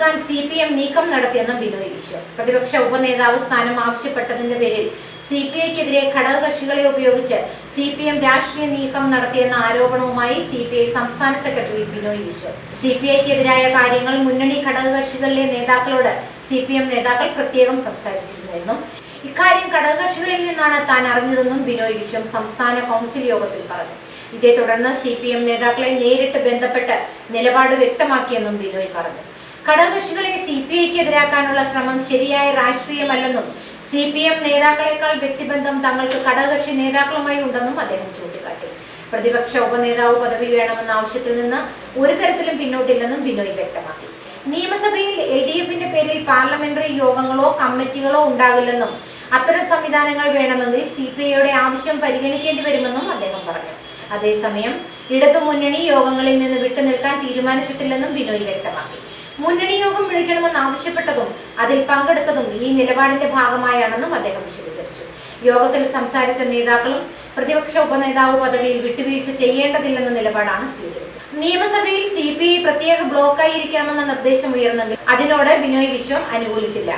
നിൽക്കാൻ CPM നീക്കം നടത്തിയെന്നും ബിനോയ് വിശ്വം. പ്രതിപക്ഷ ഉപനേതാവ് സ്ഥാനം ആവശ്യപ്പെട്ടതിന്റെ പേരിൽ CPIക്കെതിരെ ഘടകകക്ഷികളെ ഉപയോഗിച്ച് CPM രാഷ്ട്രീയ നീക്കം നടത്തിയെന്ന ആരോപണവുമായി CPI സംസ്ഥാന സെക്രട്ടറി ബിനോയ് വിശ്വം. CPIക്കെതിരായ കാര്യങ്ങൾ മുന്നണി ഘടകകക്ഷികളിലെ നേതാക്കളോട് CPM നേതാക്കൾ പ്രത്യേകം സംസാരിച്ചിരുന്നുവെന്നും ഇക്കാര്യം ഘടകകക്ഷികളിൽ നിന്നാണ് താൻ അറിഞ്ഞതെന്നും ബിനോയ് വിശ്വം സംസ്ഥാന കൗൺസിൽ യോഗത്തിൽ പറഞ്ഞു. ഇതേ തുടർന്ന് CPM നേതാക്കളെ നേരിട്ട് ബന്ധപ്പെട്ട് നിലപാട് വ്യക്തമാക്കിയെന്നും ബിനോയ് പറഞ്ഞു. ഘടകകക്ഷികളെ CPIക്കെതിരാക്കാനുള്ള ശ്രമം ശരിയായ രാഷ്ട്രീയമല്ലെന്നും CPM നേതാക്കളെക്കാൾ വ്യക്തിബന്ധം തങ്ങൾക്ക് ഘടകകക്ഷി നേതാക്കളുമായി ഉണ്ടെന്നും അദ്ദേഹം ചൂണ്ടിക്കാട്ടി. പ്രതിപക്ഷ ഉപനേതാവ് പദവി വേണമെന്ന ആവശ്യത്തിൽ നിന്ന് ഒരു തരത്തിലും പിന്നോട്ടില്ലെന്നും ബിനോയ് വ്യക്തമാക്കി. നിയമസഭയിൽ LDFന്റെ പേരിൽ പാർലമെന്ററി യോഗങ്ങളോ കമ്മിറ്റികളോ ഉണ്ടാകില്ലെന്നും അത്തരം സംവിധാനങ്ങൾ വേണമെങ്കിൽ CPIയുടെ ആവശ്യം പരിഗണിക്കേണ്ടി വരുമെന്നും അദ്ദേഹം പറഞ്ഞു. അതേസമയം ഇടതുമുന്നണി യോഗങ്ങളിൽ നിന്ന് വിട്ടുനിൽക്കാൻ തീരുമാനിച്ചിട്ടില്ലെന്നും ബിനോയ് വ്യക്തമാക്കി. മുന്നണി യോഗം വിളിക്കണമെന്ന് ആവശ്യപ്പെട്ടതും അതിൽ പങ്കെടുത്തതും ഈ നിലപാടിന്റെ ഭാഗമായാണെന്നും അദ്ദേഹം വിശദീകരിച്ചു. യോഗത്തിൽ സംസാരിച്ച നേതാക്കളും പ്രതിപക്ഷ ഉപനേതാവ് പദവിയിൽ വിട്ടുവീഴ്ച ചെയ്യേണ്ടതില്ലെന്ന നിലപാടാണ് സ്വീകരിച്ചത്. നിയമസഭയിൽ CPI പ്രത്യേക ബ്ലോക്കായിരിക്കണമെന്ന നിർദ്ദേശം ഉയർന്നെങ്കിൽ അതിനോട് ബിനോയ് വിശ്വം അനുകൂലിച്ചില്ല.